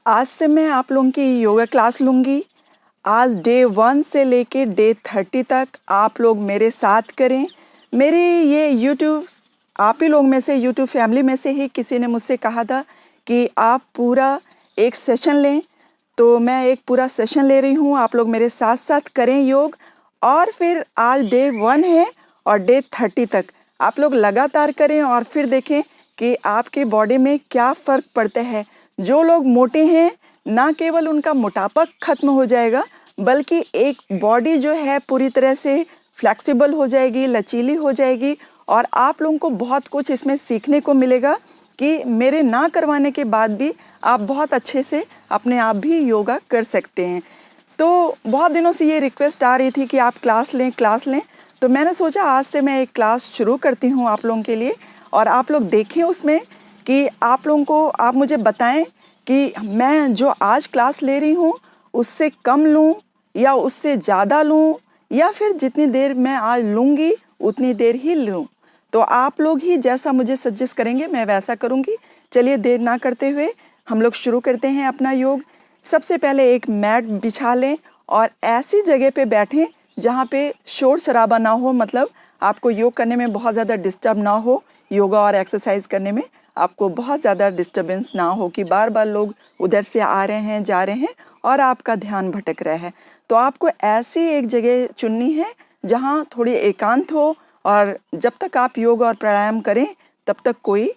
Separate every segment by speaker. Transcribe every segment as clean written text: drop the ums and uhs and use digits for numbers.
Speaker 1: आज से मैं आप लोगों की योगा क्लास लूँगी। आज डे 1 से लेके डे 30 तक आप लोग मेरे साथ करें। मेरी ये यूट्यूब आप ही लोग में से यूट्यूब फैमिली में से ही किसी ने मुझसे कहा था कि आप पूरा एक सेशन लें, तो मैं एक पूरा सेशन ले रही हूँ। आप लोग मेरे साथ-साथ करें योग और फिर आज डे 1 है और डे 30 तक आप लोग लगातार करें और फिर देखें कि आपकी बॉडी में क्या फ़र्क पड़ता है। जो लोग मोटे हैं, ना केवल उनका मोटापा ख़त्म हो जाएगा, बल्कि एक बॉडी जो है पूरी तरह से फ्लेक्सिबल हो जाएगी, लचीली हो जाएगी और आप लोगों को बहुत कुछ इसमें सीखने को मिलेगा कि मेरे ना करवाने के बाद भी आप बहुत अच्छे से अपने आप भी योगा कर सकते हैं। तो बहुत दिनों से ये रिक्वेस्ट आ रही थी कि आप क्लास लें, तो मैंने सोचा आज से मैं एक क्लास शुरू करती हूँ आप लोगों के लिए और आप लोग देखें उसमें कि आप लोगों को आप मुझे बताएं कि मैं जो आज क्लास ले रही हूँ उससे कम लूँ या उससे ज़्यादा लूँ या फिर जितनी देर मैं आज लूँगी उतनी देर ही लूँ। तो आप लोग ही जैसा मुझे सजेस्ट करेंगे मैं वैसा करूँगी। चलिए देर ना करते हुए हम लोग शुरू करते हैं अपना योग। सबसे पहले एक मैट बिछा लें और ऐसी जगह पे बैठें जहाँ पे शोर शराबा ना हो, मतलब आपको योग करने में बहुत ज़्यादा डिस्टर्ब ना हो, योगा और एक्सरसाइज करने में आपको बहुत ज़्यादा डिस्टर्बेंस ना हो कि बार-बार लोग उधर से आ रहे हैं, जा रहे हैं और आपका ध्यान भटक रहा है। तो आपको ऐसी एक जगह चुननी है जहाँ थोड़ी एकांत हो और जब तक आप योग और प्राणायाम करें तब तक कोई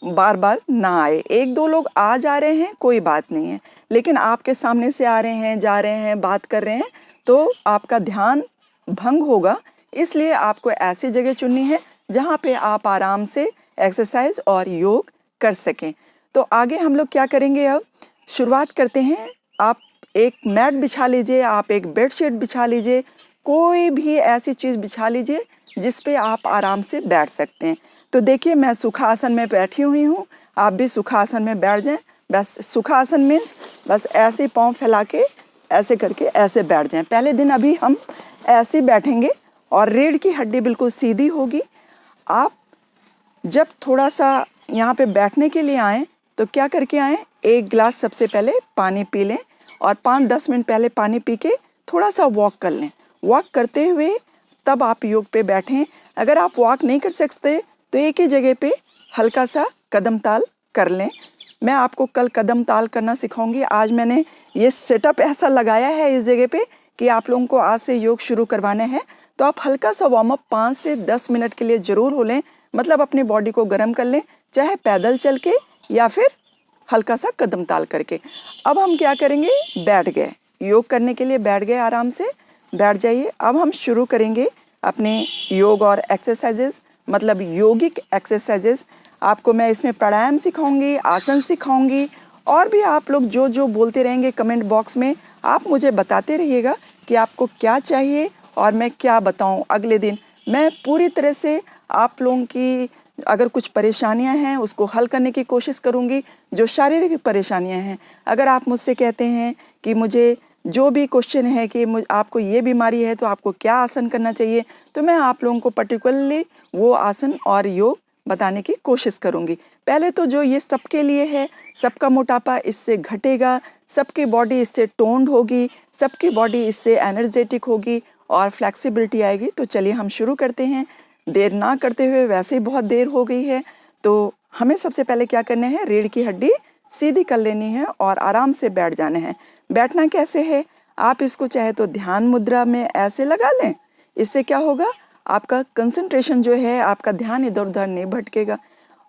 Speaker 1: बार-बार ना आए। 1-2 लोग आ जा रहे हैं, कोई बात नहीं है, लेकिन आपके सामने से आ रहे हैं, जा रहे हैं, बात कर रहे हैं, तो आपका ध्यान भंग होगा। इसलिए आपको ऐसी जगह चुननी है जहाँ पे आप आराम से एक्सरसाइज और योग कर सकें। तो आगे हम लोग क्या करेंगे, अब शुरुआत करते हैं। आप एक मैट बिछा लीजिए, आप एक बेडशीट बिछा लीजिए, कोई भी ऐसी चीज़ बिछा लीजिए जिस पे आप आराम से बैठ सकते हैं। तो देखिए मैं सुखासन में बैठी हुई हूँ, आप भी सुखासन में बैठ जाएं। बस सुखासन मीन्स बस ऐसे पाँव फैला के ऐसे करके ऐसे बैठ जाएं। पहले दिन अभी हम ऐसे बैठेंगे और रीढ़ की हड्डी बिल्कुल सीधी होगी। आप जब थोड़ा सा यहाँ पे बैठने के लिए आएँ तो क्या करके आएँ, एक गिलास सबसे पहले पानी पी लें और 5-10 मिनट पहले पानी पी के थोड़ा सा वॉक कर लें। वॉक करते हुए तब आप योग पे बैठें। अगर आप वॉक नहीं कर सकते तो एक ही जगह पे हल्का सा कदम ताल कर लें। मैं आपको कल कदम ताल करना सिखाऊंगी। आज मैंने ये सेटअप ऐसा लगाया है इस जगह पे कि आप लोगों को आज से योग शुरू करवाना है, तो आप हल्का सा वार्म अप 5 से 10 मिनट के लिए ज़रूर हो लें, मतलब अपनी बॉडी को गर्म कर लें, चाहे पैदल चल के या फिर हल्का सा कदम ताल करके। अब हम क्या करेंगे, बैठ गए, योग करने के लिए बैठ गए, आराम से बैठ जाइए। अब हम शुरू करेंगे अपने योग और एक्सरसाइजेस, मतलब योगिक एक्सरसाइजेस। आपको मैं इसमें प्राणायाम सिखाऊंगी, आसन सिखाऊंगी और भी आप लोग जो जो बोलते रहेंगे कमेंट बॉक्स में, आप मुझे बताते रहिएगा कि आपको क्या चाहिए और मैं क्या बताऊं अगले दिन। मैं पूरी तरह से आप लोगों की अगर कुछ परेशानियां हैं उसको हल करने की कोशिश करूंगी। जो शारीरिक परेशानियां हैं, अगर आप मुझसे कहते हैं कि मुझे जो भी क्वेश्चन है कि आपको ये बीमारी है तो आपको क्या आसन करना चाहिए, तो मैं आप लोगों को पर्टिकुलरली वो आसन और योग बताने की कोशिश करूंगी। पहले तो जो ये सबके लिए है, सबका मोटापा इससे घटेगा, सबकी बॉडी इससे टोन्ड होगी, सबकी बॉडी इससे एनर्जेटिक होगी और फ्लेक्सिबिलिटी आएगी। तो चलिए हम शुरू करते हैं, देर ना करते हुए, वैसे ही बहुत देर हो गई है। तो हमें सबसे पहले क्या करना है, रीढ़ की हड्डी सीधी कर लेनी है और आराम से बैठ जाना है। बैठना कैसे है, आप इसको चाहे तो ध्यान मुद्रा में ऐसे लगा लें। इससे क्या होगा, आपका कंसंट्रेशन जो है, आपका ध्यान इधर उधर नहीं भटकेगा।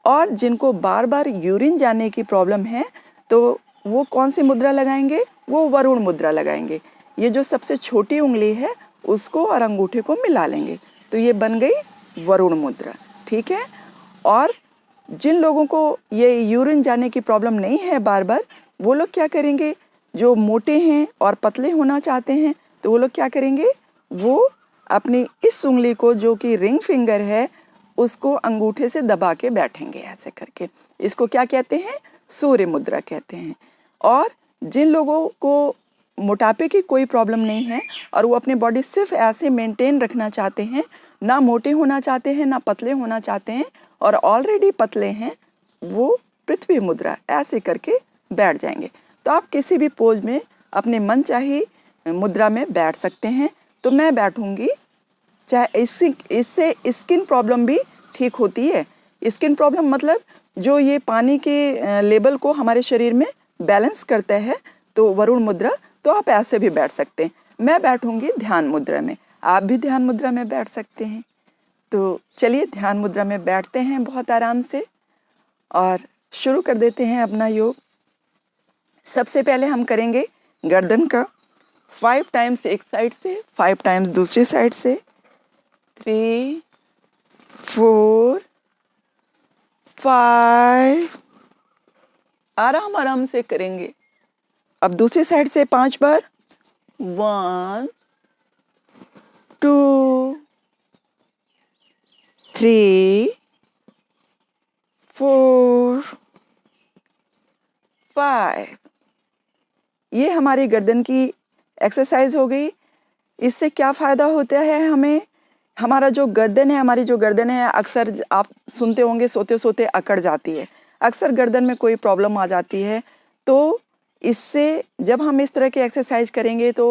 Speaker 1: और जिनको बार बार यूरिन जाने की प्रॉब्लम है तो वो कौन सी मुद्रा लगाएंगे, वो वरुण मुद्रा लगाएंगे। ये जो सबसे छोटी उंगली है उसको और अंगूठे को मिला लेंगे, तो ये बन गई वरुण मुद्रा, ठीक है। और जिन लोगों को ये यूरिन जाने की प्रॉब्लम नहीं है बार बार, वो लोग क्या करेंगे, जो मोटे हैं और पतले होना चाहते हैं तो वो लोग क्या करेंगे, वो अपनी इस उंगली को जो कि रिंग फिंगर है उसको अंगूठे से दबा के बैठेंगे ऐसे करके। इसको क्या कहते हैं, सूर्य मुद्रा कहते हैं। और जिन लोगों को मोटापे की कोई प्रॉब्लम नहीं है और वो अपनी बॉडी सिर्फ ऐसे मेंटेन रखना चाहते हैं, ना मोटे होना चाहते हैं ना पतले होना चाहते हैं और ऑलरेडी पतले हैं, वो पृथ्वी मुद्रा ऐसे करके बैठ जाएंगे। तो आप किसी भी पोज में अपने मन चाही मुद्रा में बैठ सकते हैं। तो मैं बैठूंगी। चाहे इससे स्किन प्रॉब्लम भी ठीक होती है। स्किन प्रॉब्लम मतलब जो ये पानी के लेवल को हमारे शरीर में बैलेंस करता है, तो वरुण मुद्रा। तो आप ऐसे भी बैठ सकते हैं। मैं बैठूंगी ध्यान मुद्रा में, आप भी ध्यान मुद्रा में बैठ सकते हैं। तो चलिए ध्यान मुद्रा में बैठते हैं बहुत आराम से और शुरू कर देते हैं अपना योग। सबसे पहले हम करेंगे गर्दन का 5 टाइम्स एक साइड से, 5 टाइम्स दूसरी साइड से। 3 4 5 आराम आराम से करेंगे। अब दूसरी साइड से 5 बार। 1 2 3 4 5। ये हमारी गर्दन की एक्सरसाइज हो गई। इससे क्या फ़ायदा होता है हमें? हमारा जो गर्दन है, हमारी जो गर्दन है, अक्सर आप सुनते होंगे सोते सोते अकड़ जाती है। अक्सर गर्दन में कोई प्रॉब्लम आ जाती है। तो इससे जब हम इस तरह की एक्सरसाइज करेंगे तो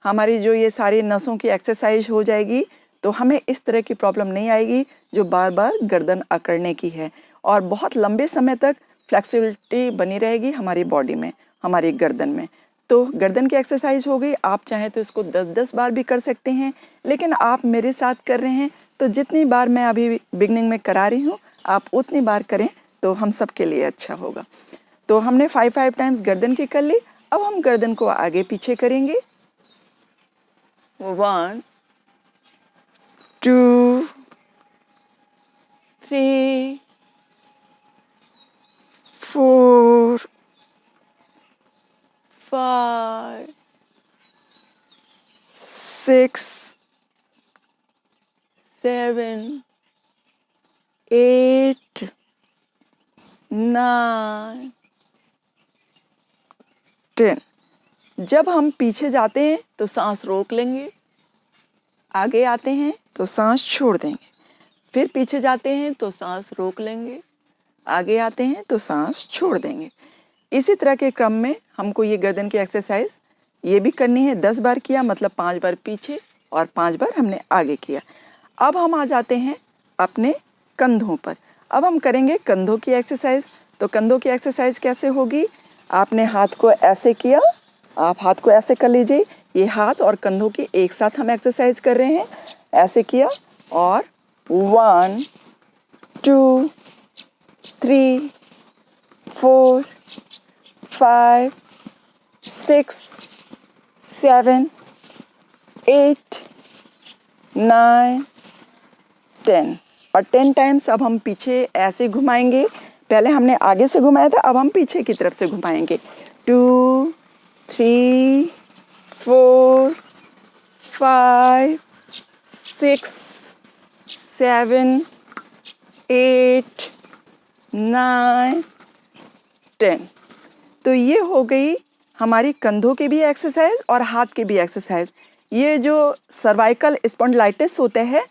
Speaker 1: हमारी जो ये सारी नसों की एक्सरसाइज हो जाएगी, तो हमें इस तरह की प्रॉब्लम नहीं आएगी जो बार बार गर्दन अकड़ने की है। और बहुत लंबे समय तक फ्लेक्सिबिलिटी बनी रहेगी हमारी बॉडी में, हमारी गर्दन में। तो गर्दन की एक्सरसाइज हो गई। आप चाहें तो इसको 10-10 बार भी कर सकते हैं, लेकिन आप मेरे साथ कर रहे हैं तो जितनी बार मैं अभी बिगनिंग में करा रही हूँ आप उतनी बार करें तो हम सब के लिए अच्छा होगा। तो हमने 5 टाइम्स गर्दन की कर ली। अब हम गर्दन को आगे पीछे करेंगे। 1 2 3 4 5 6 7 8 9 10। जब हम पीछे जाते हैं तो सांस रोक लेंगे, आगे आते हैं तो सांस छोड़ देंगे, फिर पीछे जाते हैं तो सांस रोक लेंगे, आगे आते हैं तो सांस छोड़ देंगे। इसी तरह के क्रम में हमको ये गर्दन की एक्सरसाइज ये भी करनी है। 10 बार किया मतलब 5 बार पीछे और 5 बार हमने आगे किया। अब हम आ जाते हैं अपने कंधों पर। अब हम करेंगे कंधों की एक्सरसाइज। तो कंधों की एक्सरसाइज कैसे होगी? आपने हाथ को ऐसे किया, आप हाथ को ऐसे कर लीजिए। ये हाथ और कंधों की एक साथ हम एक्सरसाइज कर रहे हैं। ऐसे किया और 1 2 3 4 5 6 7 8 9 10। और 10 टाइम्स अब हम पीछे ऐसे घुमाएंगे। पहले हमने आगे से घुमाया था, अब हम पीछे की तरफ से घुमाएंगे। 2 3 4 5 6 7 8 9 10। तो ये हो गई हमारी कंधों की भी एक्सरसाइज और हाथ की भी एक्सरसाइज। ये जो सर्वाइकल स्पॉन्डिलाइटिस होता है,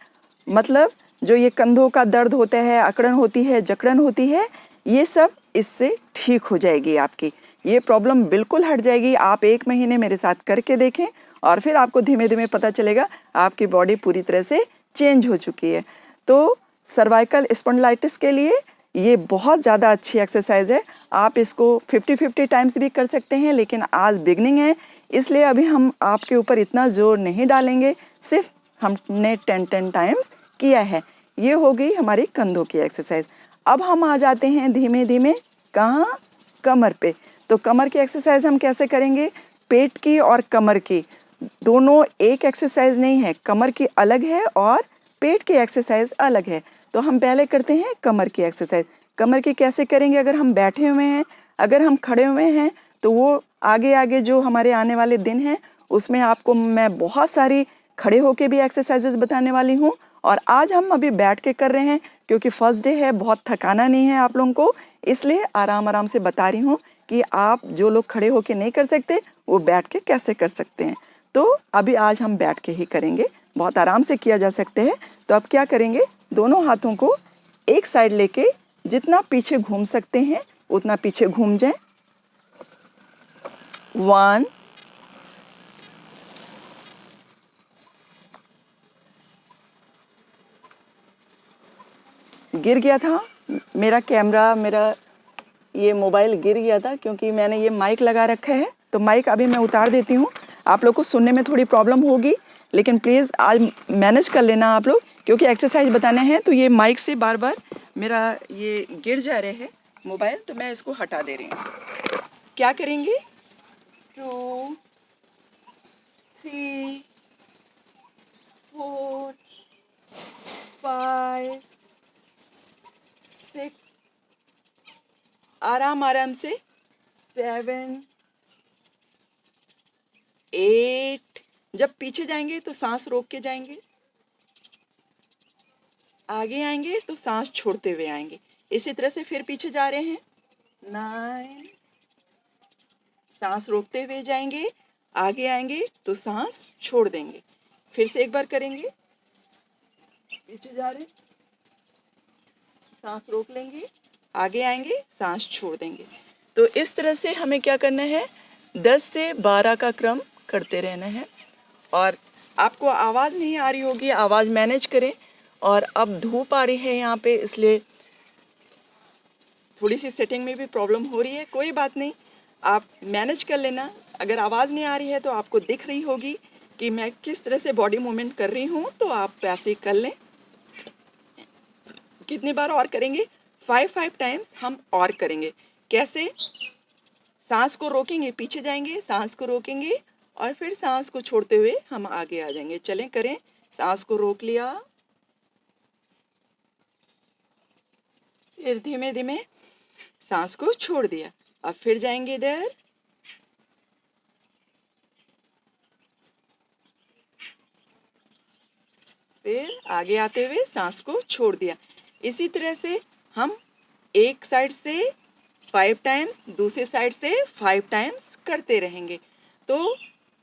Speaker 1: मतलब जो ये कंधों का दर्द होता है, अकड़न होती है, जकड़न होती है, ये सब इससे ठीक हो जाएगी। आपकी ये प्रॉब्लम बिल्कुल हट जाएगी। आप 1 महीने मेरे साथ करके देखें और फिर आपको धीमे धीमे पता चलेगा आपकी बॉडी पूरी तरह से चेंज हो चुकी है। तो सर्वाइकल स्पॉन्डिलाइटिस के लिए ये बहुत ज़्यादा अच्छी एक्सरसाइज है। आप इसको 50-50 टाइम्स भी कर सकते हैं, लेकिन आज बिगनिंग है इसलिए अभी हम आपके ऊपर इतना ज़ोर नहीं डालेंगे। सिर्फ हमने 10 टाइम्स किया है। ये हो गई हमारी कंधों की एक्सरसाइज। अब हम आ जाते हैं धीमे धीमे कहाँ? कमर पे। तो कमर की एक्सरसाइज हम कैसे करेंगे? पेट की और कमर की दोनों एक एक्सरसाइज नहीं है। कमर की अलग है और पेट की एक्सरसाइज अलग है। तो हम पहले करते हैं कमर की एक्सरसाइज। कमर की कैसे करेंगे? अगर हम बैठे हुए हैं, अगर हम खड़े हुए हैं तो वो आगे आगे जो हमारे आने वाले दिन हैं उसमें आपको मैं बहुत सारी खड़े होके भी एक्सरसाइजेज बताने वाली हूँ। और आज हम अभी बैठ के कर रहे हैं क्योंकि फर्स्ट डे है, बहुत थकाना नहीं है आप लोगों को, इसलिए आराम आराम से बता रही हूँ कि आप जो लोग खड़े होके नहीं कर सकते वो बैठ के कैसे कर सकते हैं। तो अभी आज हम बैठ के ही करेंगे, बहुत आराम से किया जा सकते हैं। तो अब क्या करेंगे? दोनों हाथों को एक साइड लेके जितना पीछे घूम सकते हैं उतना पीछे घूम जाएं। 1 गिर गया था मेरा कैमरा, मेरा ये मोबाइल गिर गया था क्योंकि मैंने ये माइक लगा रखा है। तो माइक अभी मैं उतार देती हूँ। आप लोग को सुनने में थोड़ी प्रॉब्लम होगी, लेकिन प्लीज़ आज मैनेज कर लेना आप लोग, क्योंकि एक्सरसाइज बताने हैं। तो ये माइक से बार बार मेरा ये गिर जा रहे हैं मोबाइल, तो मैं इसको हटा दे रही हूँ। क्या करेंगे? 2 3 4 5 6, आराम आराम से 7 8। जब पीछे जाएंगे तो सांस रोक के जाएंगे, आगे आएंगे तो सांस छोड़ते हुए आएंगे। इसी तरह से फिर पीछे जा रहे हैं। 9, सांस रोकते हुए जाएंगे, आगे आएंगे तो सांस छोड़ देंगे। फिर से एक बार करेंगे। पीछे जा रहे हैं, सांस रोक लेंगे, आगे आएंगे, सांस छोड़ देंगे। तो इस तरह से हमें क्या करना है, 10 से 12 का क्रम करते रहना है। और आपको आवाज़ नहीं आ रही होगी, आवाज़ मैनेज करें। और अब धूप आ रही है यहाँ पे, इसलिए थोड़ी सी सेटिंग में भी प्रॉब्लम हो रही है। कोई बात नहीं, आप मैनेज कर लेना। अगर आवाज़ नहीं आ रही है तो आपको दिख रही होगी कि मैं किस तरह से बॉडी मूवमेंट कर रही हूँ, तो आप वैसे कर लें। कितनी बार और करेंगे? 5 टाइम्स हम और करेंगे। कैसे? सांस को रोकेंगे, पीछे जाएंगे, सांस को रोकेंगे और फिर सांस को छोड़ते हुए हम आगे आ जाएंगे। चलें करें। सांस को रोक लिया, फिर धीमे धीमे सांस को छोड़ दिया। अब फिर जाएंगे इधर, फिर आगे आते हुए सांस को छोड़ दिया। इसी तरह से हम एक साइड से 5 टाइम्स, दूसरी साइड से 5 टाइम्स करते रहेंगे। तो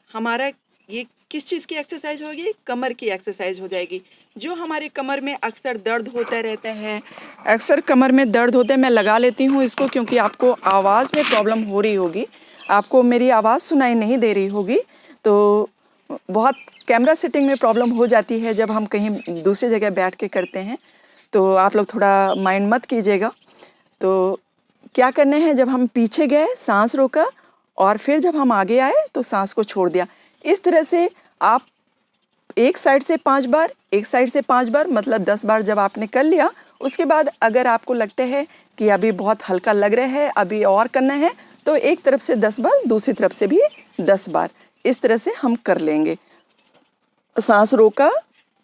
Speaker 1: हमारा ये किस चीज़ की एक्सरसाइज होगी? कमर की एक्सरसाइज हो जाएगी। जो हमारे कमर में अक्सर दर्द होता रहता है, अक्सर कमर में दर्द होता है। मैं लगा लेती हूँ इसको क्योंकि आपको आवाज़ में प्रॉब्लम हो रही होगी, आपको मेरी आवाज़ सुनाई नहीं दे रही होगी। तो बहुत कैमरा सेटिंग में प्रॉब्लम हो जाती है जब हम कहीं दूसरी जगह बैठ के करते हैं, तो आप लोग थोड़ा माइंड मत कीजिएगा। तो क्या करने हैं, जब हम पीछे गए सांस रोका और फिर जब हम आगे आए तो सांस को छोड़ दिया। इस तरह से आप एक साइड से 5 बार, एक साइड से 5 बार, मतलब 10 बार जब आपने कर लिया, उसके बाद अगर आपको लगता है कि अभी बहुत हल्का लग रहा है, अभी और करना है, तो एक तरफ से 10 बार, दूसरी तरफ से भी 10 बार, इस तरह से हम कर लेंगे। सांस रोका,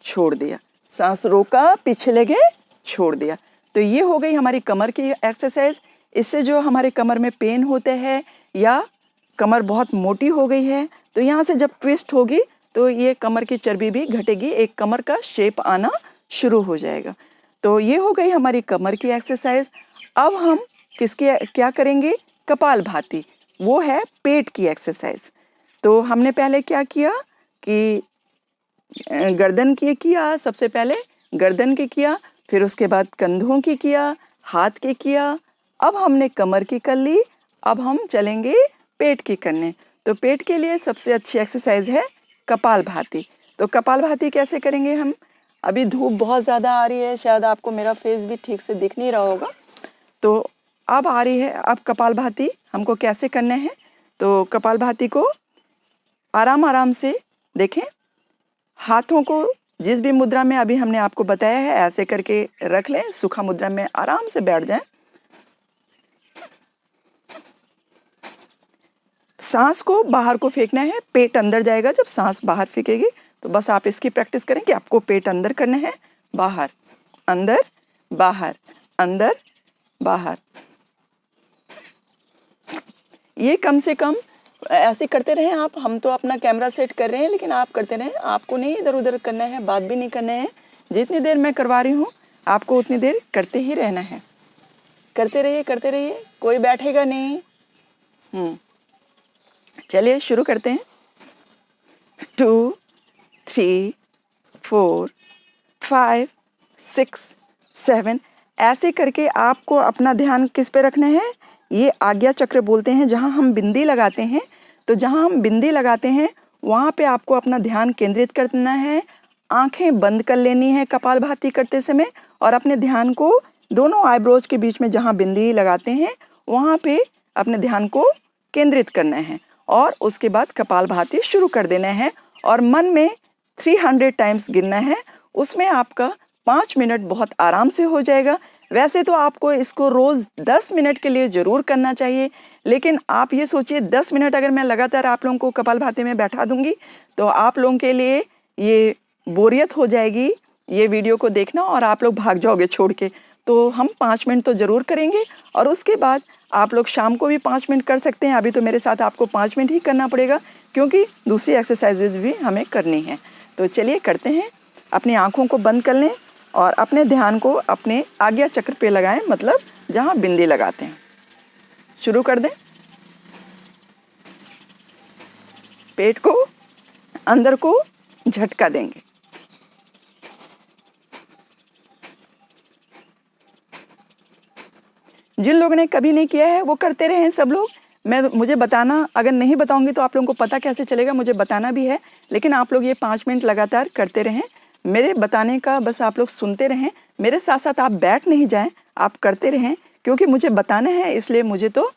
Speaker 1: छोड़ दिया, सांस रोका, पीछे ले गए, छोड़ दिया। तो ये हो गई हमारी कमर की एक्सरसाइज। इससे जो हमारे कमर में पेन होते हैं या कमर बहुत मोटी हो गई है, तो यहाँ से जब ट्विस्ट होगी तो ये कमर की चर्बी भी घटेगी, एक कमर का शेप आना शुरू हो जाएगा। तो ये हो गई हमारी कमर की एक्सरसाइज। अब हम क्या करेंगे? कपालभाति, वो है पेट की एक्सरसाइज। तो हमने पहले क्या किया कि गर्दन की किया, सबसे पहले गर्दन की किया, फिर उसके बाद कंधों की किया, हाथ के किया, अब हमने कमर की कर ली। अब हम चलेंगे पेट की करने। तो पेट के लिए सबसे अच्छी एक्सरसाइज है कपालभाति। तो कपालभाति कैसे करेंगे हम? अभी धूप बहुत ज़्यादा आ रही है, शायद आपको मेरा फेस भी ठीक से दिख नहीं रहा होगा। तो अब आ रही है, अब कपालभाति हमको कैसे करने हैं? तो कपालभाति को आराम आराम से देखें, हाथों को जिस भी मुद्रा में अभी हमने आपको बताया है ऐसे करके रख लें, सुखा मुद्रा में आराम से बैठ जाएं। सांस को बाहर को फेंकना है, पेट अंदर जाएगा जब सांस बाहर फेंकेगी। तो बस आप इसकी प्रैक्टिस करें कि आपको पेट अंदर करना है, बाहर, अंदर, बाहर, अंदर, बाहर। ये कम से कम ऐसे करते रहें आप। हम तो अपना कैमरा सेट कर रहे हैं, लेकिन आप करते रहें। आपको नहीं इधर उधर करना है, बात भी नहीं करना है। जितनी देर मैं करवा रही हूँ आपको उतनी देर करते ही रहना है। करते रहिए, करते रहिए, कोई बैठेगा नहीं। चलिए शुरू करते हैं। 2 3 4 5 6 7, ऐसे करके आपको अपना ध्यान किस पे रखना है? ये आज्ञा चक्र बोलते हैं, जहाँ हम बिंदी लगाते हैं। तो जहाँ हम बिंदी लगाते हैं वहाँ पे आपको अपना ध्यान केंद्रित करना है, आंखें बंद कर लेनी है कपालभाति करते समय और अपने ध्यान को दोनों आईब्रोज के बीच में जहाँ बिंदी लगाते हैं वहाँ पे अपने ध्यान को केंद्रित करना है और उसके बाद कपालभाति शुरू कर देना है और मन में 300 टाइम्स गिनना है। उसमें आपका 5 मिनट बहुत आराम से हो जाएगा। वैसे तो आपको इसको रोज़ 10 मिनट के लिए ज़रूर करना चाहिए, लेकिन आप ये सोचिए 10 मिनट अगर मैं लगातार आप लोगों को कपालभाति में बैठा दूंगी तो आप लोगों के लिए ये बोरियत हो जाएगी ये वीडियो को देखना और आप लोग भाग जाओगे छोड़ के। तो हम 5 मिनट तो ज़रूर करेंगे और उसके बाद आप लोग शाम को भी 5 मिनट कर सकते हैं। अभी तो मेरे साथ आपको 5 मिनट ही करना पड़ेगा क्योंकि दूसरी एक्सरसाइजेज भी हमें करनी है। तो चलिए करते हैं। अपनी आँखों को बंद कर लें और अपने ध्यान को अपने आज्ञा चक्र पे लगाएं, मतलब जहाँ बिंदी लगाते हैं। शुरू कर दें। पेट को अंदर को झटका देंगे। जिन लोगों ने कभी नहीं किया है वो करते रहे हैं सब लोग। मुझे बताना, अगर नहीं बताऊंगी तो आप लोगों को पता कैसे चलेगा, मुझे बताना भी है। लेकिन आप लोग ये 5 मिनट लगातार करते रहें। मेरे बताने का बस आप लोग सुनते रहें, मेरे साथ साथ आप बैठ नहीं जाएं, आप करते रहें क्योंकि मुझे बताना है, इसलिए मुझे तो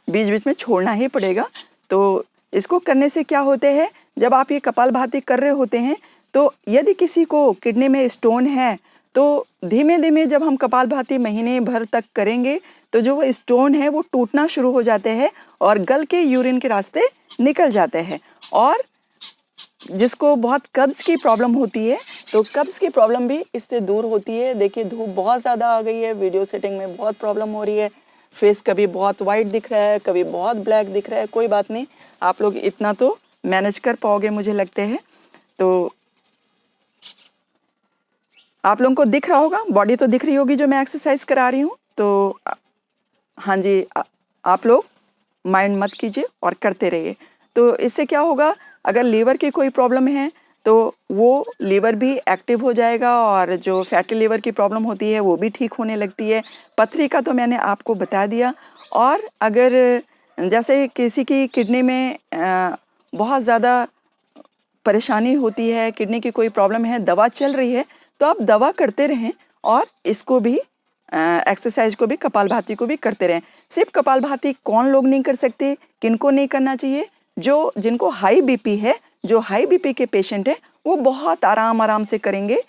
Speaker 1: बीच बीच में छोड़ना ही पड़ेगा। तो इसको करने से क्या होते हैं, जब आप ये कपालभाति कर रहे होते हैं तो यदि किसी को किडनी में स्टोन है तो धीमे धीमे जब हम कपालभाति महीने भर तक करेंगे तो जो वो स्टोन है वो टूटना शुरू हो जाते हैं और गल के यूरिन के रास्ते निकल जाते हैं। और जिसको बहुत कब्ज़ की प्रॉब्लम होती है तो कब्ज़ की प्रॉब्लम भी इससे दूर होती है। देखिए धूप बहुत ज़्यादा आ गई है, वीडियो सेटिंग में बहुत प्रॉब्लम हो रही है, फेस कभी बहुत वाइट दिख रहा है, कभी बहुत ब्लैक दिख रहा है। कोई बात नहीं, आप लोग इतना तो मैनेज कर पाओगे मुझे लगते हैं। तो आप लोगों को दिख रहा होगा, बॉडी तो दिख रही होगी जो मैं एक्सरसाइज करा रही हूँ। तो हाँ जी, आप लोग माइंड मत कीजिए और करते रहिए। तो इससे क्या होगा, अगर लीवर की कोई प्रॉब्लम है तो वो लीवर भी एक्टिव हो जाएगा और जो फैटी लीवर की प्रॉब्लम होती है वो भी ठीक होने लगती है। पथरी का तो मैंने आपको बता दिया। और अगर जैसे किसी की किडनी में बहुत ज़्यादा परेशानी होती है, किडनी की कोई प्रॉब्लम है, दवा चल रही है, तो आप दवा करते रहें और इसको भी एक्सरसाइज को भी, कपालभाति को भी करते रहें। सिर्फ कपालभाति कौन लोग नहीं कर सकते, किनको नहीं करना चाहिए, जिनको हाई बीपी है, जो हाई बीपी के पेशेंट हैं वो बहुत आराम से करेंगे।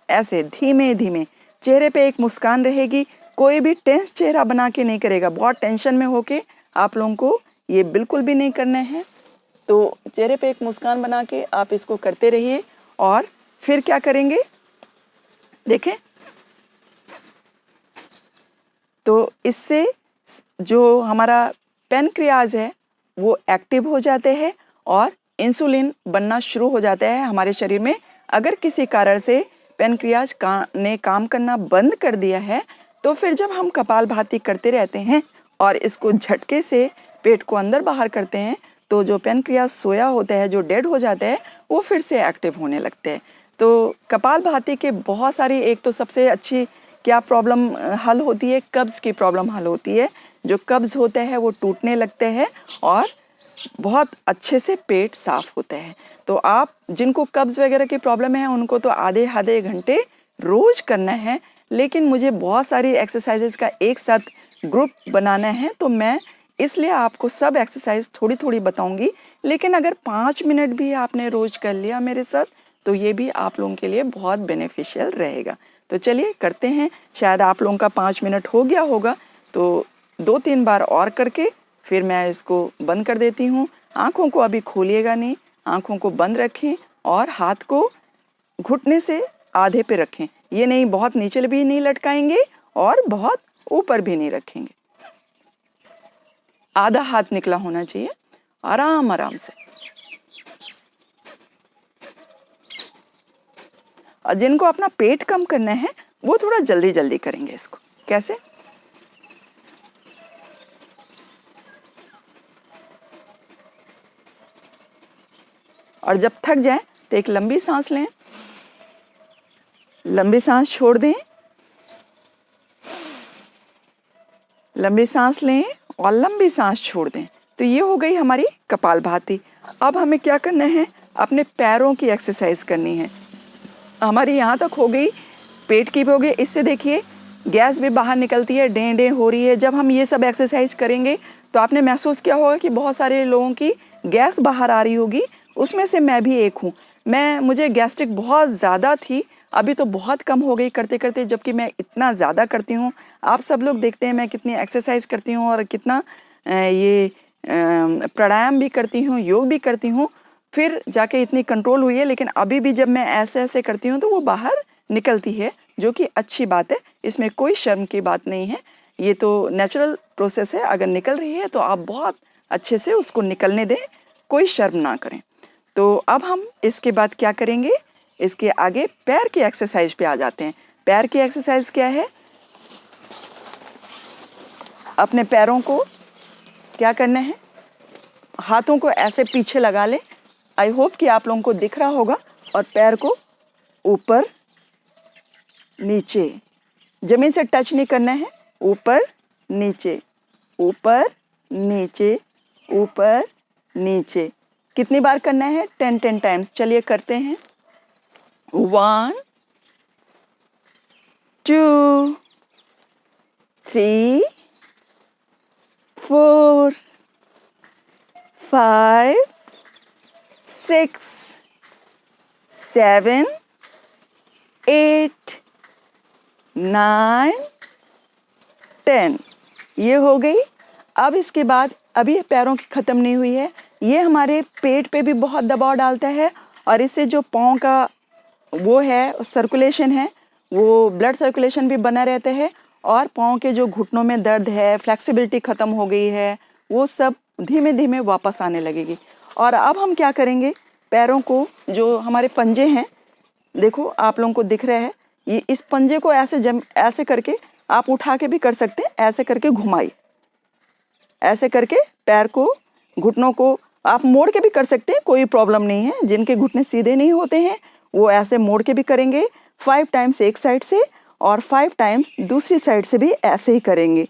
Speaker 1: ऐसे धीमे धीमे चेहरे पे एक मुस्कान रहेगी, कोई भी टेंस चेहरा बना के नहीं करेगा। बहुत टेंशन में होके आप लोगों को ये बिल्कुल भी नहीं करना है। तो चेहरे पे एक मुस्कान बना के आप इसको करते रहिए। और फिर क्या करेंगे देखें, तो इससे जो हमारा पैनक्रियाज है वो एक्टिव हो जाते हैं और इंसुलिन बनना शुरू हो जाता है हमारे शरीर में। अगर किसी कारण से पैनक्रियाज ने काम करना बंद कर दिया है तो फिर जब हम कपालभाति करते रहते हैं और इसको झटके से पेट को अंदर बाहर करते हैं तो जो पैनक्रियाज सोया होता है, जो डेड हो जाता है, वो फिर से एक्टिव होने लगते हैं। तो कपालभाति के बहुत सारी, एक तो सबसे अच्छी क्या प्रॉब्लम हल होती है, कब्ज़ की प्रॉब्लम हल होती है। जो कब्ज़ होता है वो टूटने लगते हैं और बहुत अच्छे से पेट साफ होता है। तो आप जिनको कब्ज़ वगैरह की प्रॉब्लम है उनको तो आधे घंटे रोज़ करना है, लेकिन मुझे बहुत सारी एक्सरसाइजेज का एक साथ ग्रुप बनाना है तो मैं इसलिए आपको सब एक्सरसाइज थोड़ी थोड़ी बताऊंगी। लेकिन अगर 5 मिनट भी आपने रोज़ कर लिया मेरे साथ तो ये भी आप लोगों के लिए बहुत बेनिफिशियल रहेगा। तो चलिए करते हैं। शायद आप लोगों का 5 मिनट हो गया होगा, तो 2-3 बार और करके फिर मैं इसको बंद कर देती हूँ। आँखों को अभी खोलिएगा नहीं, आँखों को बंद रखें और हाथ को घुटने से आधे पे रखें। ये नहीं बहुत नीचे भी नहीं लटकाएंगे और बहुत ऊपर भी नहीं रखेंगे। आधा हाथ निकला होना चाहिए, आराम से। और जिनको अपना पेट कम करना है वो थोड़ा जल्दी जल्दी करेंगे इसको। कैसे? और जब थक जाए तो एक लंबी सांस लें, लंबी सांस छोड़ दें लंबी सांस लें और लंबी सांस छोड़ दें। तो ये हो गई हमारी कपालभाति। अब हमें क्या करना है, अपने पैरों की एक्सरसाइज करनी है। हमारी यहाँ तक हो गई, पेट की भी हो गई। इससे देखिए गैस भी बाहर निकलती है, डें डें हो रही है। जब हम ये सब एक्सरसाइज करेंगे तो आपने महसूस किया होगा कि बहुत सारे लोगों की गैस बाहर आ रही होगी, उसमें से मैं भी एक हूँ। मुझे गैस्ट्रिक बहुत ज़्यादा थी, अभी तो बहुत कम हो गई करते करते, जबकि मैं इतना ज़्यादा करती हूँ। आप सब लोग देखते हैं मैं कितनी एक्सरसाइज करती हूँ और कितना प्राणायाम भी करती हूँ, योग भी करती हूँ, फिर जाके इतनी कंट्रोल हुई है। लेकिन अभी भी जब मैं ऐसे ऐसे करती हूँ तो वो बाहर निकलती है, जो कि अच्छी बात है। इसमें कोई शर्म की बात नहीं है, ये तो नेचुरल प्रोसेस है। अगर निकल रही है तो आप बहुत अच्छे से उसको निकलने दें, कोई शर्म ना करें। तो अब हम इसके बाद क्या करेंगे, इसके आगे पैर की एक्सरसाइज पे आ जाते हैं। पैर की एक्सरसाइज क्या है, अपने पैरों को क्या करना है, हाथों को ऐसे पीछे लगा लें। आई होप कि आप लोगों को दिख रहा होगा। और पैर को ऊपर नीचे, जमीन से टच नहीं करना है, ऊपर नीचे, ऊपर नीचे, ऊपर नीचे। कितनी बार करना है, 10 टाइम्स। चलिए करते हैं। 1 2 3 4 5 6 7 8 9 10। ये हो गई। अब इसके बाद अभी पैरों की ख़त्म नहीं हुई है, ये हमारे पेट पे भी बहुत दबाव डालता है और इससे जो पाँव का वो है सर्कुलेशन है, वो ब्लड सर्कुलेशन भी बना रहता है और पाँव के जो घुटनों में दर्द है, फ्लेक्सिबिलिटी ख़त्म हो गई है, वो सब धीमे धीमे वापस आने लगेगी। और अब हम क्या करेंगे, पैरों को, जो हमारे पंजे हैं, देखो आप लोगों को दिख रहा है, ये इस पंजे को ऐसे करके आप उठा के भी कर सकते हैं, ऐसे करके घुमाइए, ऐसे करके पैर को, घुटनों को आप मोड़ के भी कर सकते हैं, कोई प्रॉब्लम नहीं है। जिनके घुटने सीधे नहीं होते हैं वो ऐसे मोड़ के भी करेंगे। 5 टाइम्स एक साइड से और 5 टाइम्स दूसरी साइड से भी ऐसे ही करेंगे।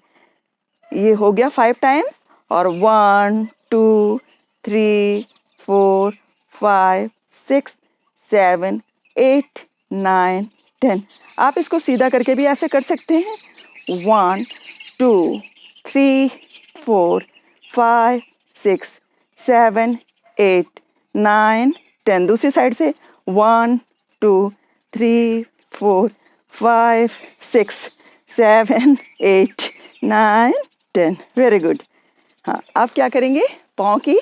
Speaker 1: ये हो गया 5 टाइम्स। और 1 2 3 4 5 6 7 8 9 10। आप इसको सीधा करके भी ऐसे कर सकते हैं। 1 2 3 4 5 6 7 8 9 10। दूसरी साइड से 1 2 3 4 5 6 7 8 9 10। Very good. हाँ, अब क्या करेंगे, पाँव की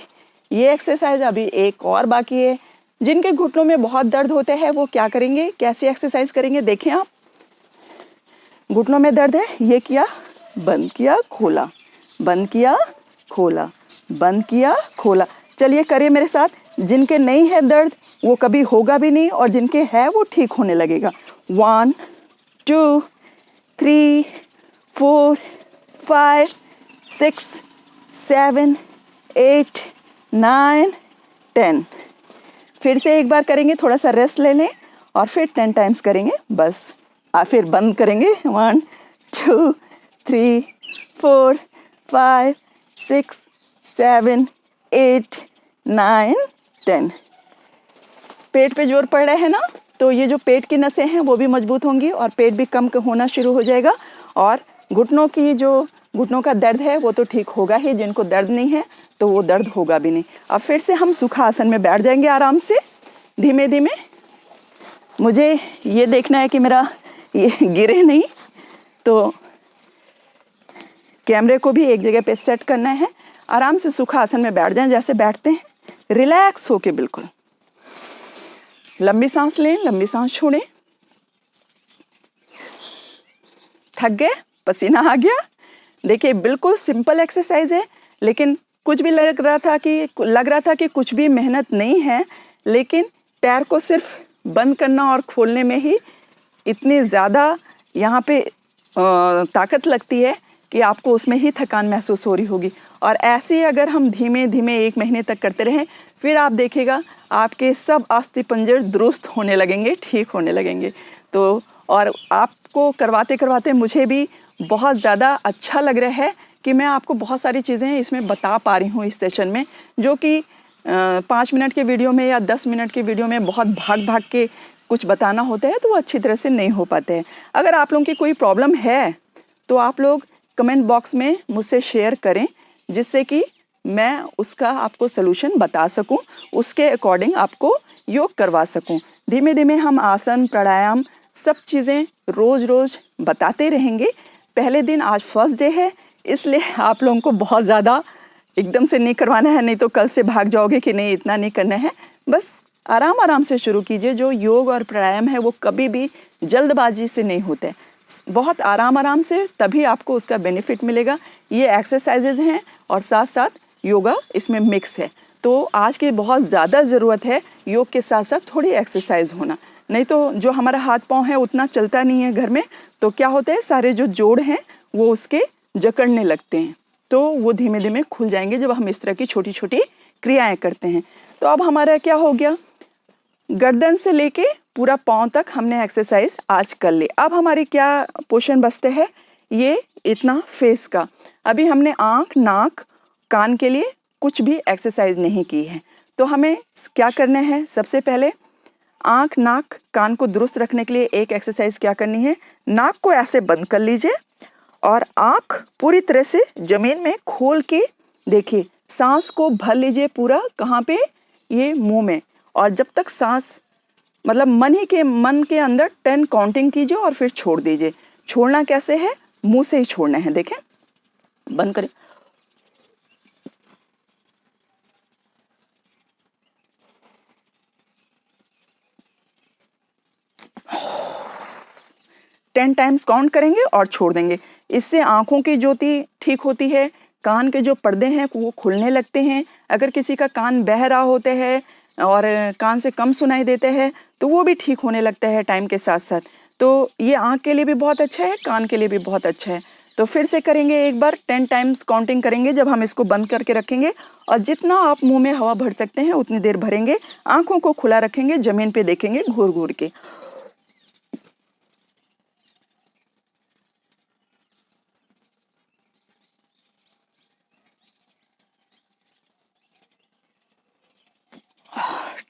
Speaker 1: ये एक्सरसाइज अभी एक और बाकी है। जिनके घुटनों में बहुत दर्द होते हैं वो क्या करेंगे, कैसी एक्सरसाइज करेंगे, देखें आप। घुटनों में दर्द है, ये किया, बंद किया, खोला, बंद किया, खोला, बंद किया, खोला। चलिए करिए मेरे साथ। जिनके नहीं है दर्द वो कभी होगा भी नहीं, और जिनके है वो ठीक होने लगेगा। 1 2 3 4 5 6 7 8 9 10। फिर से एक बार करेंगे, थोड़ा सा रेस्ट ले लें और फिर 10 टाइम्स करेंगे बस। फिर बंद करेंगे। 1 2 3 4 5 6 7 8 9 10। पेट पे जोर पड़ रहा है ना, तो ये जो पेट की नसें हैं वो भी मजबूत होंगी और पेट भी कम होना शुरू हो जाएगा। और घुटनों का दर्द है वो तो ठीक होगा ही, जिनको दर्द नहीं है तो वो दर्द होगा भी नहीं। अब फिर से हम सुखासन में बैठ जाएंगे आराम से, धीमे धीमे। मुझे ये देखना है कि मेरा ये गिरे नहीं, तो कैमरे को भी एक जगह पे सेट करना है। आराम से सुखासन में बैठ जाएं जैसे बैठते हैं, रिलैक्स होके बिल्कुल। लंबी सांस लें, लंबी सांस छोड़ें। थक गए, पसीना आ गया। देखिए बिल्कुल सिंपल एक्सरसाइज है, लेकिन कुछ भी लग रहा था कि कुछ भी मेहनत नहीं है, लेकिन पैर को सिर्फ बंद करना और खोलने में ही इतनी ज़्यादा यहाँ पे ताकत लगती है कि आपको उसमें ही थकान महसूस हो रही होगी। और ऐसे ही अगर हम धीमे धीमे 1 महीने तक करते रहें, फिर आप देखिएगा आपके सब अस्थिपंजर दुरुस्त होने लगेंगे, ठीक होने लगेंगे। तो और आपको करवाते करवाते मुझे भी बहुत ज़्यादा अच्छा लग रहा है कि मैं आपको बहुत सारी चीज़ें इसमें बता पा रही हूँ इस सेशन में, जो कि 5 मिनट के वीडियो में या 10 मिनट के वीडियो में बहुत भाग भाग के कुछ बताना होता है तो वो अच्छी तरह से नहीं हो पाते हैं। अगर आप लोगों की कोई प्रॉब्लम है तो आप लोग कमेंट बॉक्स में मुझसे शेयर करें, जिससे कि मैं उसका आपको सलूशन बता सकूं, उसके अकॉर्डिंग आपको योग करवा सकूं। धीमे धीमे हम आसन, प्राणायाम सब चीज़ें रोज़ रोज़ बताते रहेंगे। पहले दिन आज फर्स्ट डे है, इसलिए आप लोगों को बहुत ज़्यादा एकदम से नहीं करवाना है, नहीं तो कल से भाग जाओगे कि नहीं इतना नहीं करना है। बस आराम आराम से शुरू कीजिए। जो योग और प्राणायाम है वो कभी भी जल्दबाजी से नहीं होते, बहुत आराम आराम से, तभी आपको उसका बेनिफिट मिलेगा। ये एक्सरसाइजेज हैं और साथ साथ योगा इसमें मिक्स है, तो आज की बहुत ज़्यादा ज़रूरत है योग के साथ साथ थोड़ी एक्सरसाइज होना। नहीं तो जो हमारा हाथ पाँव है उतना चलता नहीं है घर में, तो क्या होता है सारे जो जोड़ हैं वो उसके जकड़ने लगते हैं, तो वो धीमे धीमे खुल जाएंगे जब हम इस तरह की छोटी छोटी क्रियाएं करते हैं। तो अब हमारा क्या हो गया, गर्दन से लेके पूरा पाँव तक हमने एक्सरसाइज आज कर ली। अब हमारी क्या पोर्शन बचते हैं, ये इतना फेस का। अभी हमने आँख, नाक, कान के लिए कुछ भी एक्सरसाइज नहीं की है, तो हमें क्या करना है, सबसे पहले आँख, नाक, कान को दुरुस्त रखने के लिए एक एक्सरसाइज क्या करनी है, नाक को ऐसे बंद कर लीजिए और आँख पूरी तरह से ज़मीन में खोल के देखिए, सांस को भर लीजिए पूरा, कहाँ पे, ये मुंह में। और जब तक सांस मतलब मन के अंदर 10 काउंटिंग कीजिए और फिर छोड़ दीजिए। छोड़ना कैसे है, मुंह से ही छोड़ना है। देखें, बंद करें, टेन टाइम्स काउंट करेंगे और छोड़ देंगे। इससे आँखों की ज्योति ठीक होती है, कान के जो पर्दे हैं वो खुलने लगते हैं। अगर किसी का कान बह रहा होता है और कान से कम सुनाई देते हैं तो वो भी ठीक होने लगता है टाइम के साथ साथ। तो ये आँख के लिए भी बहुत अच्छा है, कान के लिए भी बहुत अच्छा है। तो फिर से करेंगे एक बार, 10 टाइम्स काउंटिंग करेंगे जब हम इसको बंद करके रखेंगे, और जितना आप मुंह में हवा भर सकते हैं उतनी देर भरेंगे। आँखों को खुला रखेंगे, ज़मीन पे देखेंगे घूर घूर के।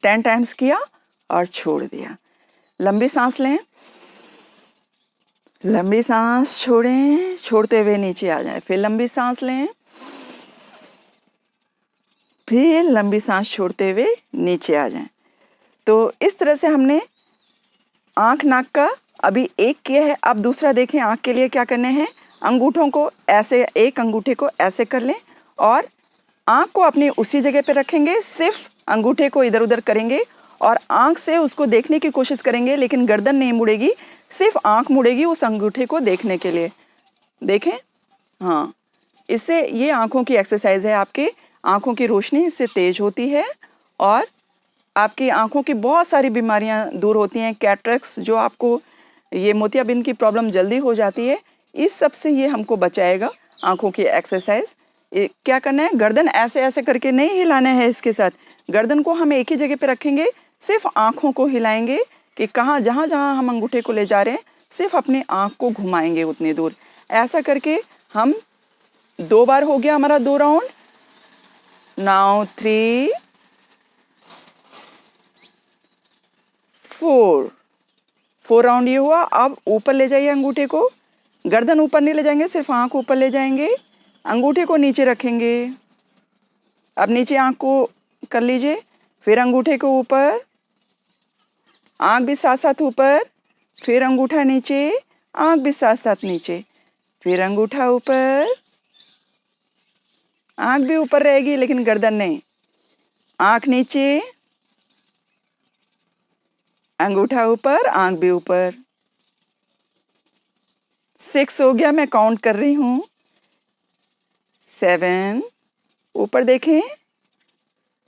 Speaker 1: टेन टाइम्स किया और छोड़ दिया। लंबी सांस लें, लंबी सांस छोड़ें, छोड़ते हुए नीचे आ जाएं। फिर लंबी सांस लें, फिर लंबी सांस छोड़ते हुए नीचे आ जाएं। तो इस तरह से हमने आँख, नाक का अभी एक किया है। अब दूसरा देखें, आँख के लिए क्या करने हैं, अंगूठों को ऐसे, एक अंगूठे को ऐसे कर लें और आँख को अपनी उसी जगह पे रखेंगे, सिर्फ अंगूठे को इधर उधर करेंगे और आँख से उसको देखने की कोशिश करेंगे, लेकिन गर्दन नहीं मुड़ेगी, सिर्फ आँख मुड़ेगी उस अंगूठे को देखने के लिए। देखें, हाँ, इससे ये आँखों की एक्सरसाइज है। आपकी आँखों की रोशनी इससे तेज होती है और आपकी आँखों की बहुत सारी बीमारियाँ दूर होती हैं। कैटरेक्स, जो आपको ये मोतियाबिंद की प्रॉब्लम जल्दी हो जाती है, इस सब से ये हमको बचाएगा। आँखों की एक्सरसाइज क्या करना है, गर्दन ऐसे ऐसे करके नहीं हिलाना है, इसके साथ गर्दन को हम एक ही जगह पे रखेंगे, सिर्फ आँखों को हिलाएंगे कि कहाँ, जहाँ जहाँ हम अंगूठे को ले जा रहे हैं सिर्फ अपनी आँख को घुमाएंगे उतनी दूर। ऐसा करके हम 2 बार हो गया हमारा 2 राउंड। नाउ 3, 4 राउंड ये हुआ। अब ऊपर ले जाइए अंगूठे को, गर्दन ऊपर नहीं ले जाएंगे, सिर्फ आँख ऊपर ले जाएंगे, अंगूठे को नीचे रखेंगे। अब नीचे आँख को कर लीजिए, फिर अंगूठे को ऊपर, आँख भी साथ साथ ऊपर, फिर अंगूठा नीचे, आँख भी साथ साथ नीचे, फिर अंगूठा ऊपर, आँख भी ऊपर रहेगी लेकिन गर्दन नहीं, आँख नीचे, अंगूठा ऊपर, आँख भी ऊपर। 6 हो गया, मैं काउंट कर रही हूँ। 7, ऊपर देखें,